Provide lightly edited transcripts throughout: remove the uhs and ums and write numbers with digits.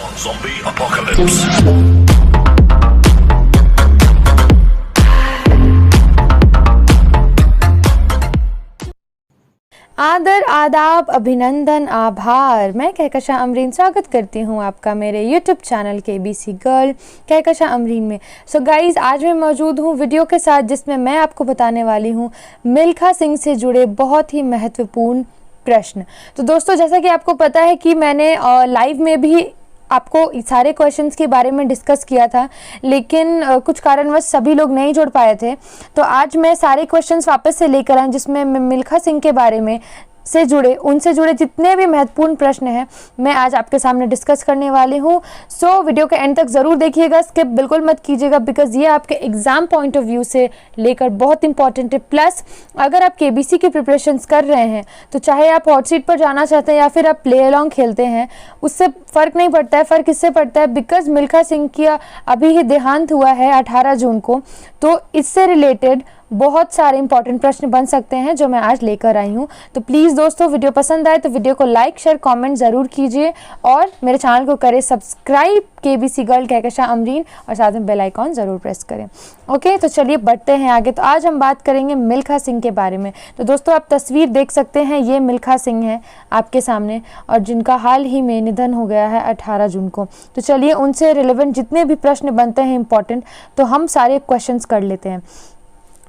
Zombie apocalypse. आदर, आदाब, अभिनंदन, आभार। मैं कहकशा अमरीन स्वागत करती हूँ आपका मेरे YouTube channel KBC girl Kahkasha Amreen में। सो गाइज़, आज मैं मौजूद हूँ वीडियो के साथ जिसमें मैं आपको बताने वाली हूँ मिल्खा सिंह से जुड़े बहुत ही महत्वपूर्ण प्रश्न। तो दोस्तों, जैसा कि आपको पता है कि मैंने लाइव में भी आपको सारे क्वेश्चंस के बारे में डिस्कस किया था, लेकिन कुछ कारणवश सभी लोग नहीं जुड़ पाए थे। तो आज मैं सारे क्वेश्चंस वापस से लेकर आई जिसमें मैं मिल्खा सिंह के बारे में उनसे जुड़े जितने भी महत्वपूर्ण प्रश्न हैं मैं आज आपके सामने डिस्कस करने वाली हूँ। सो वीडियो के एंड तक ज़रूर देखिएगा, स्किप बिल्कुल मत कीजिएगा, बिकॉज ये आपके एग्ज़ाम पॉइंट ऑफ व्यू से लेकर बहुत इंपॉर्टेंट है। प्लस अगर आप KBC की प्रिपरेशंस कर रहे हैं तो चाहे आप हॉट सीट पर जाना चाहते हैं या फिर आप प्ले अलॉन्ग खेलते हैं, उससे फ़र्क नहीं पड़ता है। फ़र्क इससे पड़ता है बिकॉज मिल्खा सिंह का अभी ही देहांत हुआ है 18 जून को, तो इससे रिलेटेड बहुत सारे इंपॉर्टेंट प्रश्न बन सकते हैं जो मैं आज लेकर आई हूँ। तो प्लीज़ दोस्तों, वीडियो पसंद आए तो वीडियो को लाइक शेयर कमेंट ज़रूर कीजिए और मेरे चैनल को करें subscribe KBC girl Kahkasha Amreen और साथ में बेल आइकॉन ज़रूर प्रेस करें। ओके, तो चलिए बढ़ते हैं आगे। तो आज हम बात करेंगे मिल्खा सिंह के बारे में। तो दोस्तों, आप तस्वीर देख सकते हैं, ये मिल्खा सिंह है आपके सामने और जिनका हाल ही में निधन हो गया है 18 जून को। तो चलिए उनसे रिलेवेंट जितने भी प्रश्न बनते हैं इंपॉर्टेंट, तो हम सारे क्वेश्चंस कर लेते हैं।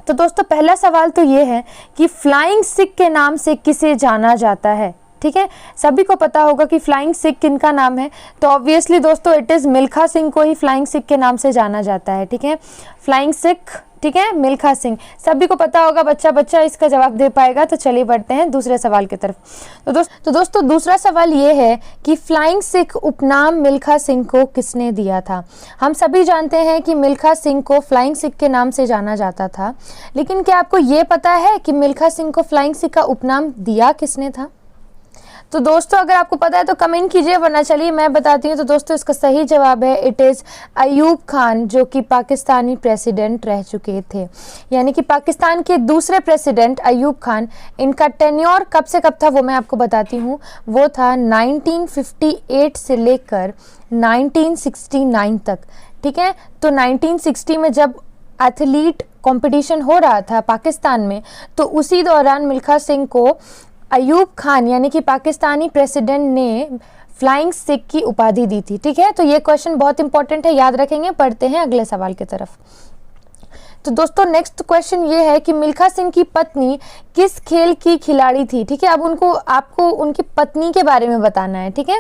तो दोस्तों, पहला सवाल तो ये है कि फ्लाइंग सिख के नाम से किसे जाना जाता है। ठीक है, सभी को पता होगा कि फ्लाइंग सिख किनका नाम है, तो ऑब्वियसली दोस्तों इट इज़ मिल्खा सिंह को ही फ्लाइंग सिख के नाम से जाना जाता है। ठीक है, फ्लाइंग सिख, ठीक है, मिल्खा सिंह, सभी को पता होगा। बच्चा इसका जवाब दे पाएगा। तो चलिए बढ़ते हैं दूसरे सवाल की तरफ। तो दोस्तों दूसरा सवाल ये है कि फ्लाइंग सिख उपनाम मिल्खा सिंह को किसने दिया था। हम सभी जानते हैं कि मिल्खा सिंह को फ्लाइंग सिख के नाम से जाना जाता था, लेकिन क्या आपको ये पता है कि मिल्खा सिंह को फ्लाइंग सिख का उपनाम दिया किसने था। तो दोस्तों अगर आपको पता है तो कमेंट कीजिए, वरना चलिए मैं बताती हूँ। तो दोस्तों इसका सही जवाब है इट इज़ अयूब खान, जो कि पाकिस्तानी प्रेसिडेंट रह चुके थे। यानी कि पाकिस्तान के दूसरे प्रेसिडेंट अयूब खान, इनका टेन्योर कब से कब था वो मैं आपको बताती हूँ। वो था 1958 से लेकर 1969 तक। ठीक है, तो 1960 में जब एथलीट कंपटीशन हो रहा था पाकिस्तान में, तो उसी दौरान मिल्खा सिंह को अयूब खान यानी कि पाकिस्तानी प्रेसिडेंट ने फ्लाइंग सिख की उपाधि दी थी। ठीक है, तो ये क्वेश्चन बहुत इंपॉर्टेंट है, याद रखेंगे। पढ़ते हैं अगले सवाल की तरफ। तो दोस्तों नेक्स्ट क्वेश्चन ये है कि मिल्खा सिंह की पत्नी किस खेल की खिलाड़ी थी। ठीक है, अब आपको उनकी पत्नी के बारे में बताना है। ठीक है,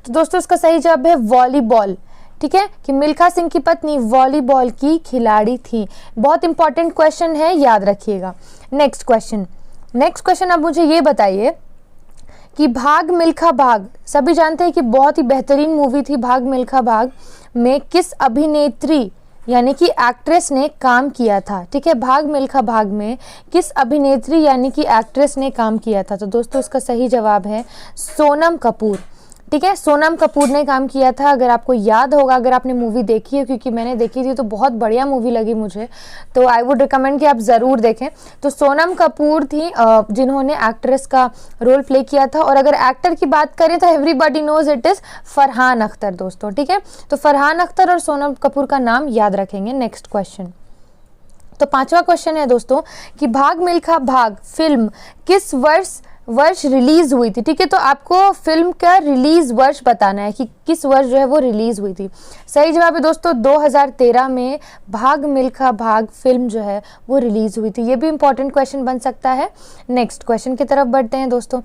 तो दोस्तों इसका सही जवाब है वॉलीबॉल। ठीक है, कि मिल्खा सिंह की पत्नी वॉलीबॉल की खिलाड़ी थी। बहुत इंपॉर्टेंट क्वेश्चन है, याद रखिएगा। नेक्स्ट क्वेश्चन अब मुझे ये बताइए कि भाग मिल्खा भाग, सभी जानते हैं कि बहुत ही बेहतरीन मूवी थी भाग मिल्खा भाग, में किस अभिनेत्री यानी कि एक्ट्रेस ने काम किया था। ठीक है, भाग मिल्खा भाग में किस अभिनेत्री यानी कि एक्ट्रेस ने काम किया था। तो दोस्तों इसका सही जवाब है सोनम कपूर। ठीक है, सोनम कपूर ने काम किया था। अगर आपको याद होगा, अगर आपने मूवी देखी है, क्योंकि मैंने देखी थी तो बहुत बढ़िया मूवी लगी मुझे, तो आई वुड रिकमेंड कि आप ज़रूर देखें। तो सोनम कपूर थी जिन्होंने एक्ट्रेस का रोल प्ले किया था। और अगर एक्टर की बात करें तो everybody knows it is Farhan Akhtar दोस्तों। ठीक है, तो फरहान अख्तर और सोनम कपूर का नाम याद रखेंगे। नेक्स्ट क्वेश्चन, तो पांचवा क्वेश्चन है दोस्तों कि भाग मिल्खा भाग फिल्म किस वर्ष रिलीज हुई थी। ठीक है, तो आपको फिल्म का रिलीज वर्ष बताना है कि किस वर्ष जो है वो रिलीज हुई थी। सही जवाब है दोस्तों 2013 में भाग मिल्खा भाग फिल्म जो है वो रिलीज हुई थी। ये भी इंपॉर्टेंट क्वेश्चन बन सकता है। नेक्स्ट क्वेश्चन की तरफ बढ़ते हैं दोस्तों।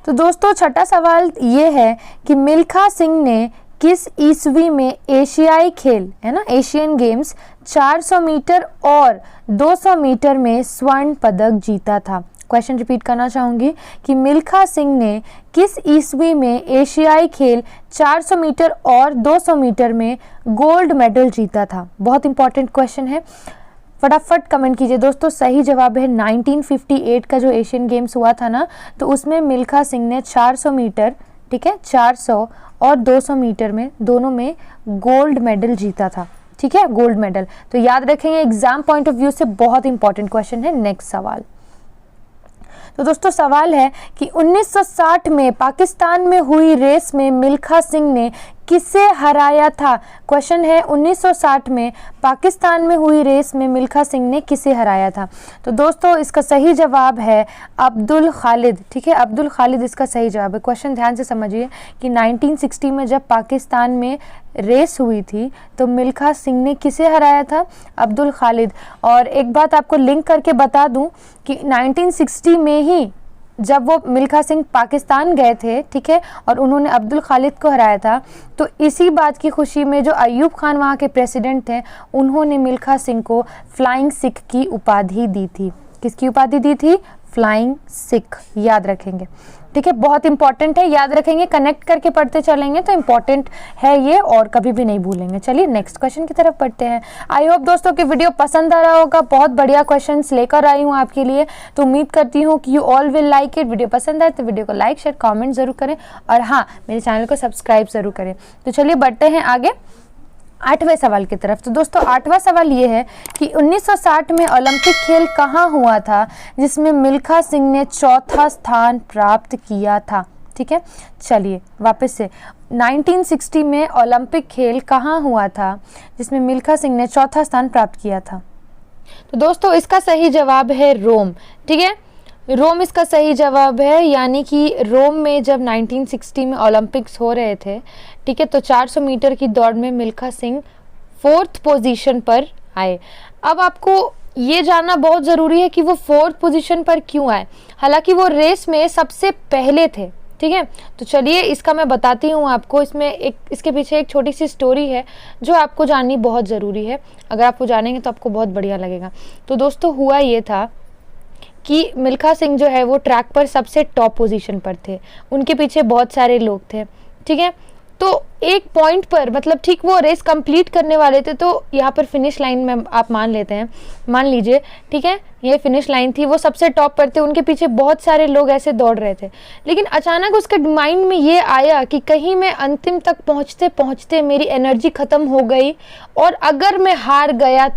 तो दोस्तों छठा सवाल ये है कि मिल्खा सिंह ने किस ईस्वी में एशियाई खेल है ना, एशियन गेम्स 400 मीटर और 200 मीटर में स्वर्ण पदक जीता था। क्वेश्चन रिपीट करना चाहूँगी कि मिल्खा सिंह ने किस ईस्वी में एशियाई खेल 400 मीटर और 200 मीटर में गोल्ड मेडल जीता था। बहुत इंपॉर्टेंट क्वेश्चन है, फटाफट कमेंट कीजिए दोस्तों। सही जवाब है 1958 का जो एशियन गेम्स हुआ था ना, तो उसमें मिल्खा सिंह ने 400 मीटर, ठीक है, 400 और 200 मीटर में दोनों में गोल्ड मेडल जीता था। ठीक है, गोल्ड मेडल। तो याद रखेंगे, एग्जाम पॉइंट ऑफ व्यू से बहुत इंपॉर्टेंट क्वेश्चन है। नेक्स्ट सवाल, तो दोस्तों सवाल है कि 1960 में पाकिस्तान में हुई रेस में मिल्खा सिंह ने किसे हराया था? क्वेश्चन है 1960 में पाकिस्तान में हुई रेस में मिल्खा सिंह ने किसे हराया था? तो दोस्तों इसका सही जवाब है अब्दुल खालिद। ठीक है, अब्दुल खालिद इसका सही जवाब है। क्वेश्चन ध्यान से समझिए कि 1960 में जब पाकिस्तान में रेस हुई थी तो मिल्खा सिंह ने किसे हराया था? अब्दुल खालिद। और एक बात आपको लिंक करके बता दूं कि 1960 में ही जब वो मिल्खा सिंह पाकिस्तान गए थे, ठीक है, और उन्होंने अब्दुल खालिद को हराया था, तो इसी बात की खुशी में जो अयूब खान वहाँ के प्रेसिडेंट थे, उन्होंने मिल्खा सिंह को फ्लाइंग सिख की उपाधि दी थी। किसकी उपाधि दी थी? फ्लाइंग सिख। याद रखेंगे, ठीक है, बहुत इंपॉर्टेंट है, याद रखेंगे, कनेक्ट करके पढ़ते चलेंगे तो इंपॉर्टेंट है ये और कभी भी नहीं भूलेंगे। चलिए नेक्स्ट क्वेश्चन की तरफ पढ़ते हैं। आई होप दोस्तों की वीडियो पसंद आ रहा होगा, बहुत बढ़िया क्वेश्चंस लेकर आई हूँ आपके लिए, तो उम्मीद करती हूँ कि you all will like it. Video पसंद आए तो वीडियो को लाइक शेयर कॉमेंट जरूर करें और हाँ, मेरे चैनल को सब्सक्राइब जरूर करें। तो चलिए बढ़ते हैं आगे 8वें सवाल की तरफ। तो दोस्तों 8वां सवाल ये है कि 1960 में ओलंपिक खेल कहाँ हुआ था जिसमें मिल्खा सिंह ने चौथा स्थान प्राप्त किया था? ठीक है, चलिए वापस से 1960 में ओलंपिक खेल कहाँ हुआ था जिसमें मिल्खा सिंह ने चौथा स्थान प्राप्त किया था? तो दोस्तों इसका सही जवाब है रोम। ठीक है, रोम इसका सही जवाब है, यानी कि रोम में जब 1960 में ओलंपिक्स हो रहे थे, ठीक है, तो 400 मीटर की दौड़ में मिल्खा सिंह 4th पोजीशन पर आए। अब आपको ये जानना बहुत ज़रूरी है कि वो 4th पोजीशन पर क्यों आए, हालांकि वो रेस में सबसे पहले थे। ठीक है, तो चलिए इसका मैं बताती हूँ आपको। इसके पीछे एक छोटी सी स्टोरी है जो आपको जाननी बहुत ज़रूरी है। अगर आप वो जानेंगे तो आपको बहुत बढ़िया लगेगा। तो दोस्तों हुआ ये था कि मिल्खा सिंह जो है वो ट्रैक पर सबसे टॉप पोजीशन पर थे, उनके पीछे बहुत सारे लोग थे। ठीक है, तो एक पॉइंट पर, मतलब ठीक वो रेस कंप्लीट करने वाले थे, तो यहाँ पर फिनिश लाइन में आप मान लीजिए, ठीक है, ये फिनिश लाइन थी, वो सबसे टॉप पर थे, उनके पीछे बहुत सारे लोग ऐसे दौड़ रहे थे। लेकिन अचानक उसके माइंड में ये आया कि कहीं मैं अंतिम तक पहुँचते पहुँचते मेरी एनर्जी ख़त्म हो गई और अगर मैं हार गया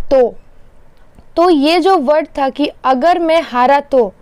तो ये जो वर्ड था कि अगर मैं हारा तो,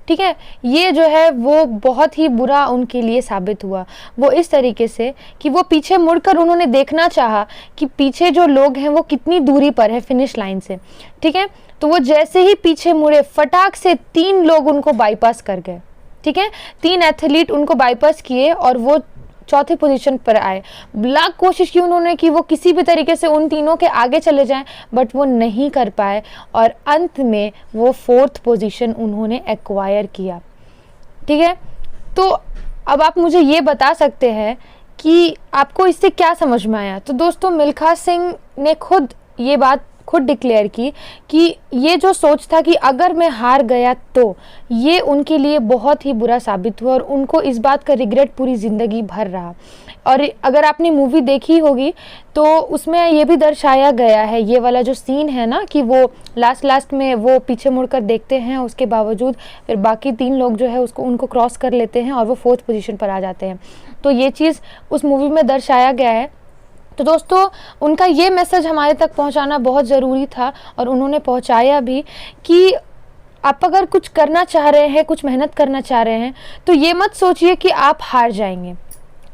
ठीक है, ये जो है वो बहुत ही बुरा उनके लिए साबित हुआ। वो इस तरीके से कि वो पीछे मुड़कर उन्होंने देखना चाहा कि पीछे जो लोग हैं वो कितनी दूरी पर है फिनिश लाइन से। ठीक है, तो वो जैसे ही पीछे मुड़े, फटाक से 3 लोग उनको बाईपास कर गए। ठीक है, 3 एथलीट उनको बाईपास किए और वो चौथी पोजीशन पर आए। लाख कोशिश की उन्होंने कि वो किसी भी तरीके से उन तीनों के आगे चले जाएं, बट वो नहीं कर पाए और अंत में वो 4th पोजीशन उन्होंने एक्वायर किया। ठीक है, तो अब आप मुझे ये बता सकते हैं कि आपको इससे क्या समझ में आया? तो दोस्तों मिल्खा सिंह ने खुद ये बात डिक्लेयर की कि ये जो सोच था कि अगर मैं हार गया तो, ये उनके लिए बहुत ही बुरा साबित हुआ और उनको इस बात का रिग्रेट पूरी ज़िंदगी भर रहा। और अगर आपने मूवी देखी होगी तो उसमें ये भी दर्शाया गया है, ये वाला जो सीन है ना, कि वो लास्ट में वो पीछे मुड़कर देखते हैं, उसके बावजूद फिर बाकी 3 लोग जो है उनको क्रॉस कर लेते हैं और वो 4th पोजीशन पर आ जाते हैं। तो ये चीज़ उस मूवी में दर्शाया गया है। तो दोस्तों उनका ये मैसेज हमारे तक पहुंचाना बहुत ज़रूरी था और उन्होंने पहुंचाया भी कि आप अगर कुछ करना चाह रहे हैं, कुछ मेहनत करना चाह रहे हैं, तो ये मत सोचिए कि आप हार जाएंगे।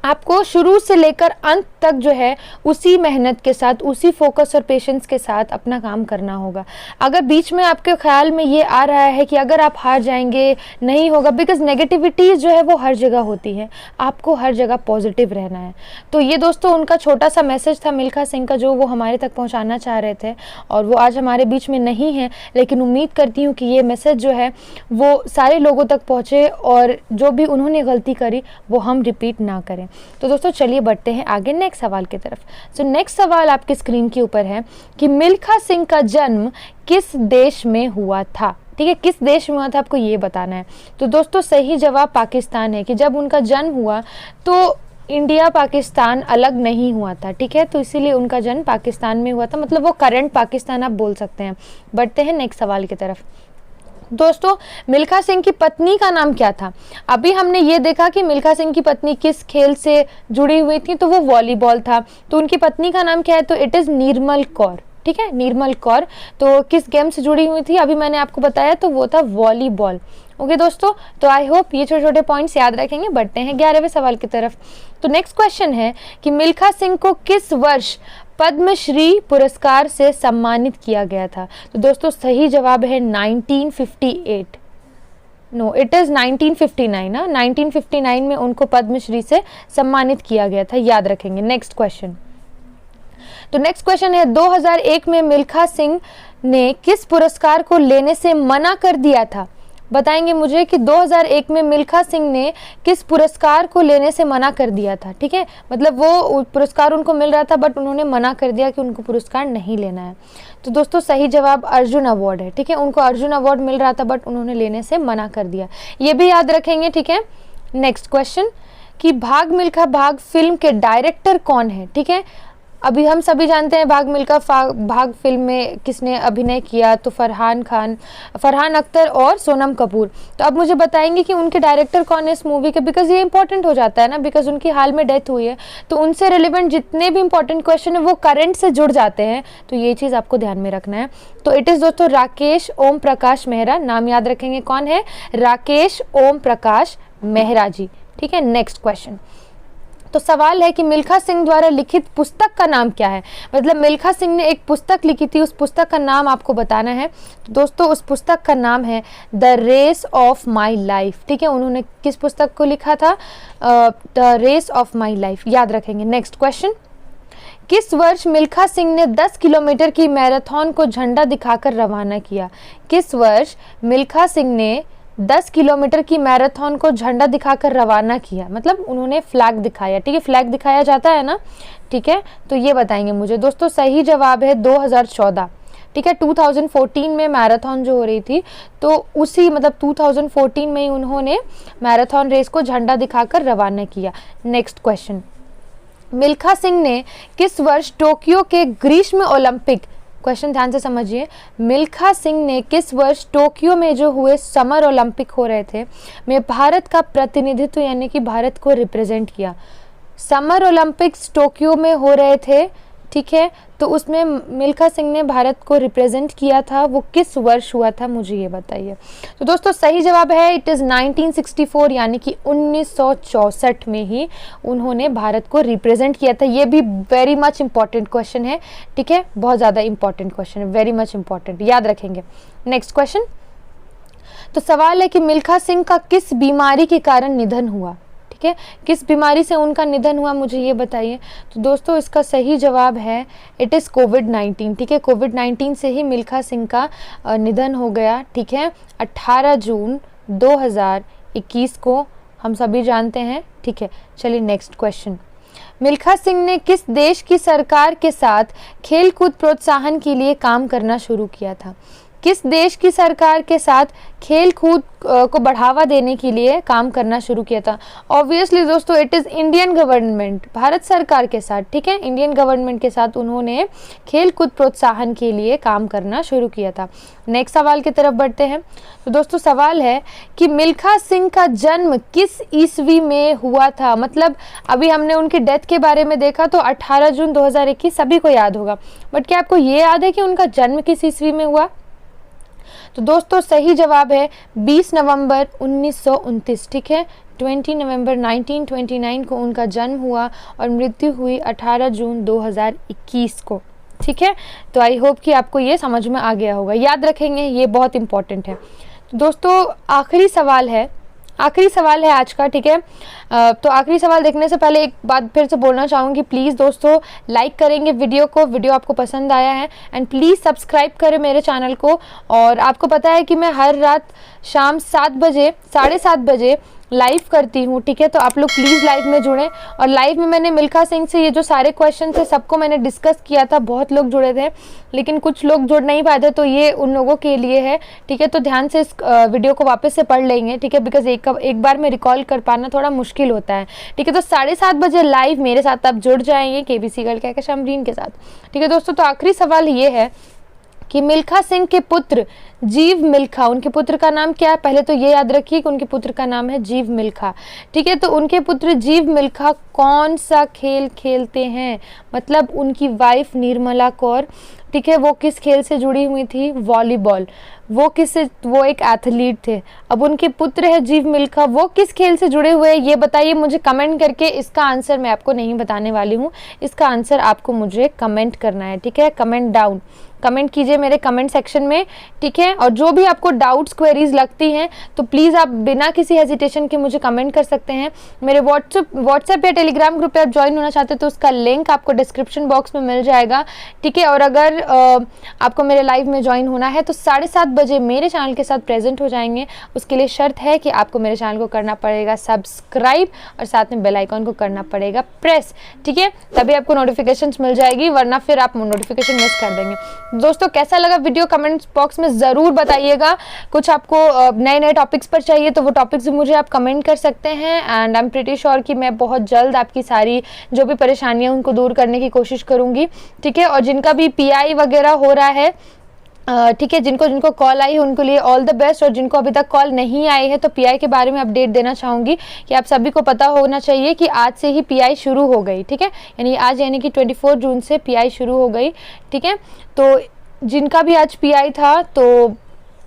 आपको शुरू से लेकर अंत तक जो है उसी मेहनत के साथ, उसी फोकस और पेशेंस के साथ अपना काम करना होगा। अगर बीच में आपके ख्याल में ये आ रहा है कि अगर आप हार जाएंगे, नहीं होगा, बिकॉज नेगेटिविटीज़ जो है वो हर जगह होती है, आपको हर जगह पॉजिटिव रहना है। तो ये दोस्तों उनका छोटा सा मैसेज था मिल्खा सिंह का, जो वो हमारे तक पहुँचाना चाह रहे थे और वो आज हमारे बीच में नहीं है, लेकिन उम्मीद करती हूँ कि ये मैसेज जो है वो सारे लोगों तक पहुँचे और जो भी उन्होंने गलती करी वो हम रिपीट ना करें। तो दोस्तों चलिए बढ़ते हैं आगे नेक्स्ट सवाल की तरफ। सो नेक्स्ट सवाल आपकी स्क्रीन के ऊपर है कि मिल्खा सिंह का जन्म किस देश में हुआ था? ठीक है, किस देश में हुआ था आपको ये बताना है। तो दोस्तों सही जवाब पाकिस्तान है कि जब उनका जन्म हुआ तो इंडिया पाकिस्तान अलग नहीं हुआ था। ठीक है, तो इसीलिए उनका जन्म पाकिस्तान में हुआ था, मतलब वो करंट पाकिस्तान आप बोल सकते हैं। बढ़ते हैं नेक्स्ट सवाल की तरफ। दोस्तों मिल्खा सिंह की पत्नी का नाम क्या था? अभी हमने ये देखा कि मिल्खा सिंह की पत्नी किस खेल से जुड़ी हुई थी, तो वो वॉलीबॉल था। तो उनकी पत्नी का नाम क्या है? तो इट इज़ निर्मल कौर। ठीक है, निर्मल कौर। तो किस गेम से जुड़ी हुई थी अभी मैंने आपको बताया, तो वो था वॉलीबॉल। ओके दोस्तों, तो आई होप ये छोटे छोटे पॉइंट्स याद रखेंगे। बढ़ते हैं 11वें सवाल की तरफ। तो नेक्स्ट क्वेश्चन है कि मिल्खा सिंह को किस वर्ष पद्मश्री पुरस्कार से सम्मानित किया गया था? तो दोस्तों सही जवाब है 1958। नो, इट इज़ 1959 ना, 1959 में उनको पद्मश्री से सम्मानित किया गया था, याद रखेंगे। नेक्स्ट क्वेश्चन, तो नेक्स्ट क्वेश्चन है 2001 में मिल्खा सिंह ने किस पुरस्कार को लेने से मना कर दिया था? बताएंगे मुझे कि 2001 में मिल्खा सिंह ने किस पुरस्कार को लेने से मना कर दिया था। ठीक है, मतलब वो पुरस्कार उनको मिल रहा था बट उन्होंने मना कर दिया कि उनको पुरस्कार नहीं लेना है। तो दोस्तों सही जवाब अर्जुन अवार्ड है। ठीक है, उनको अर्जुन अवार्ड मिल रहा था बट उन्होंने लेने से मना कर दिया, ये भी याद रखेंगे। ठीक है, नेक्स्ट क्वेश्चन कि भाग मिल्खा भाग फिल्म के डायरेक्टर कौन है? ठीक है, अभी हम सभी जानते हैं भाग मिल्खा भाग फिल्म में किसने अभिनय किया, तो फरहान अख्तर और सोनम कपूर। तो अब मुझे बताएंगे कि उनके डायरेक्टर कौन है इस मूवी के, बिकॉज ये इंपॉर्टेंट हो जाता है ना, बिकॉज उनकी हाल में डेथ हुई है, तो उनसे रिलेवेंट जितने भी इंपॉर्टेंट क्वेश्चन है वो करंट से जुड़ जाते हैं, तो ये चीज़ आपको ध्यान में रखना है। तो इट इज़ दोस्तों राकेश ओम प्रकाश मेहरा, नाम याद रखेंगे कौन है, राकेश ओम प्रकाश मेहरा जी। ठीक है, नेक्स्ट क्वेश्चन, तो सवाल है कि मिल्खा सिंह द्वारा लिखित पुस्तक का नाम क्या है? मतलब मिल्खा सिंह ने एक पुस्तक लिखी थी, उस पुस्तक का नाम आपको बताना है। तो दोस्तों उस पुस्तक का नाम है the race of my life. ठीक है, उन्होंने किस पुस्तक को लिखा था? The race of my life, याद रखेंगे। नेक्स्ट क्वेश्चन, किस वर्ष मिल्खा सिंह ने 10 किलोमीटर की मैराथन को झंडा दिखाकर रवाना किया? किस वर्ष मिल्खा सिंह ने 10 किलोमीटर की मैराथन को झंडा दिखाकर रवाना किया? मतलब उन्होंने फ्लैग दिखाया। ठीक है, फ्लैग दिखाया जाता है ना। ठीक है, तो ये बताएंगे मुझे। दोस्तों सही जवाब है 2014। ठीक है, 2014 में मैराथन जो हो रही थी, तो उसी मतलब 2014 में ही उन्होंने मैराथन रेस को झंडा दिखाकर रवाना किया। नेक्स्ट क्वेश्चन, मिल्खा सिंह ने किस वर्ष टोक्यो के ग्रीष्म ओलंपिक, क्वेश्चन ध्यान से समझिए, मिल्खा सिंह ने किस वर्ष टोक्यो में जो हुए समर ओलंपिक हो रहे थे में भारत का प्रतिनिधित्व यानी कि भारत को रिप्रेजेंट किया? समर ओलंपिक्स टोक्यो में हो रहे थे, ठीक है, तो उसमें मिल्खा सिंह ने भारत को रिप्रेजेंट किया था, वो किस वर्ष हुआ था मुझे ये बताइए। तो दोस्तों सही जवाब है इट इज़ 1964 यानी कि 1964 में ही उन्होंने भारत को रिप्रेजेंट किया था। ये भी वेरी मच इंपॉर्टेंट क्वेश्चन है। ठीक है, बहुत ज़्यादा इंपॉर्टेंट क्वेश्चन है, वेरी मच इंपॉर्टेंट, याद रखेंगे। नेक्स्ट क्वेश्चन, तो सवाल है कि मिल्खा सिंह का किस बीमारी के कारण निधन हुआ? ठीक है, किस बीमारी से उनका निधन हुआ मुझे ये बताइए। तो दोस्तों इसका सही जवाब है इट इज़ कोविड-19। ठीक है, कोविड-19 से ही मिल्खा सिंह का निधन हो गया। ठीक है, 18 जून 2021 को, हम सभी जानते हैं। ठीक है, चलिए नेक्स्ट क्वेश्चन, मिल्खा सिंह ने किस देश की सरकार के साथ खेलकूद प्रोत्साहन के लिए काम करना शुरू किया था? किस देश की सरकार के साथ खेल कूद को बढ़ावा देने के लिए काम करना शुरू किया था? ऑब्वियसली दोस्तों it is Indian government, Bharat सरकार के साथ। ठीक है, इंडियन गवर्नमेंट के साथ उन्होंने खेल कूद प्रोत्साहन के लिए काम करना शुरू किया था। नेक्स्ट सवाल की तरफ बढ़ते हैं। तो दोस्तों सवाल है कि मिल्खा सिंह का जन्म किस ईस्वी में हुआ था? मतलब अभी हमने उनकी डेथ के बारे में देखा तो 18 जून 2021 सभी को याद होगा, बट क्या आपको ये याद है कि उनका जन्म किस ईस्वी में हुआ? तो दोस्तों सही जवाब है 20 नवंबर 1929। ठीक है, 20 नवंबर 1929 को उनका जन्म हुआ और मृत्यु हुई 18 जून 2021 को। ठीक है, तो आई होप कि आपको ये समझ में आ गया होगा, याद रखेंगे, ये बहुत इंपॉर्टेंट है। तो दोस्तों आखिरी सवाल है आज का। ठीक है, तो आखिरी सवाल देखने से पहले एक बात फिर से बोलना चाहूँगी, प्लीज़ दोस्तों लाइक करेंगे वीडियो आपको पसंद आया है, एंड प्लीज़ सब्सक्राइब करें मेरे चैनल को। और आपको पता है कि मैं हर रात शाम 7 बजे 7:30 बजे लाइव करती हूँ। ठीक है, तो आप लोग प्लीज़ लाइव में जुड़ें। और लाइव में मैंने मिल्खा सिंह से ये जो सारे क्वेश्चन थे सबको मैंने डिस्कस किया था, बहुत लोग जुड़े थे, लेकिन कुछ लोग जुड़ नहीं पाए थे, तो ये उन लोगों के लिए है। ठीक है, तो ध्यान से इस वीडियो को वापस से पढ़ लेंगे। ठीक है, बिकॉज एक बार में रिकॉल कर पाना थोड़ा मुश्किल होता है। ठीक है, तो 7:30 बजे लाइव मेरे साथ आप जुड़ जाएंगे केबीसी गर्ल कहकशा अमरीन के साथ। ठीक है दोस्तों, तो आखिरी सवाल ये है कि मिल्खा सिंह के पुत्र जीव मिल्खा, उनके पुत्र का नाम क्या है? पहले तो ये याद रखिए कि उनके पुत्र का नाम है जीव मिल्खा। ठीक है, तो उनके पुत्र जीव मिल्खा कौन सा खेल खेलते हैं? मतलब उनकी वाइफ निर्मला कौर ठीक है, वो किस खेल से जुड़ी हुई थी? वॉलीबॉल। वो एक एथलीट थे। अब उनके पुत्र है जीव मिल्खा, वो किस खेल से जुड़े हुए हैं ये बताइए मुझे कमेंट करके। इसका आंसर मैं आपको नहीं बताने वाली हूँ, इसका आंसर आपको मुझे कमेंट करना है, ठीक है। कमेंट डाउन, कमेंट कीजिए मेरे कमेंट सेक्शन में, ठीक है। और जो भी आपको डाउट्स क्वेरीज लगती हैं तो प्लीज़ आप बिना किसी हेजिटेशन के मुझे कमेंट कर सकते हैं। मेरे व्हाट्सएप या टेलीग्राम ग्रुप पे आप ज्वाइन होना चाहते हैं तो उसका लिंक आपको डिस्क्रिप्शन बॉक्स में मिल जाएगा, ठीक है। और अगर आपको मेरे लाइव में ज्वाइन होना है तो 7:30 बजे मेरे चैनल के साथ प्रेजेंट हो जाएंगे। उसके लिए शर्त है कि आपको मेरे चैनल को करना पड़ेगा सब्सक्राइब और साथ में बेल आइकॉन को करना पड़ेगा प्रेस, ठीक है, तभी आपको नोटिफिकेशंस मिल जाएगी, वरना फिर आप नोटिफिकेशन मिस कर देंगे। दोस्तों कैसा लगा वीडियो कमेंट्स बॉक्स में ज़रूर बताइएगा। कुछ आपको नए नए टॉपिक्स पर चाहिए तो वो टॉपिक्स भी मुझे आप कमेंट कर सकते हैं। And I am pretty sure कि मैं बहुत जल्द आपकी सारी जो भी परेशानियां उनको दूर करने की कोशिश करूँगी, ठीक है। और जिनका भी PI वगैरह हो रहा है, ठीक है, जिनको कॉल आई है उनके लिए ऑल द बेस्ट। और जिनको अभी तक कॉल नहीं आई है तो PI के बारे में अपडेट देना चाहूँगी कि आप सभी को पता होना चाहिए कि आज से ही PI शुरू हो गई, ठीक है। यानी कि 24 जून से PI शुरू हो गई, ठीक है। तो जिनका भी आज PI था तो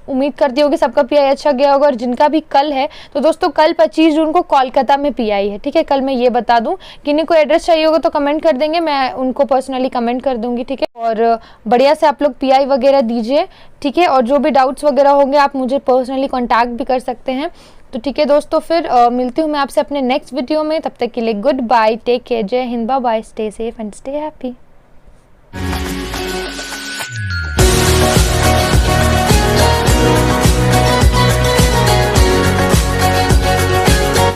उम्मीद करती हूँ कि सबका PI अच्छा गया होगा। और जिनका भी कल है तो दोस्तों कल 25 जून को कोलकाता में PI है, ठीक है। कल मैं ये बता दूं, किन्हीं को एड्रेस चाहिए होगा तो कमेंट कर देंगे, मैं उनको पर्सनली कमेंट कर दूंगी, ठीक है। और बढ़िया से आप लोग PI वगैरह दीजिए, ठीक है। और जो भी डाउट्स वगैरह होंगे आप मुझे पर्सनली कॉन्टैक्ट भी कर सकते हैं। तो ठीक है दोस्तों, फिर मिलती हूँ मैं आपसे अपने नेक्स्ट वीडियो में। तब तक के लिए good bye, take care, Jai Hind, bye bye, stay safe and stay happy.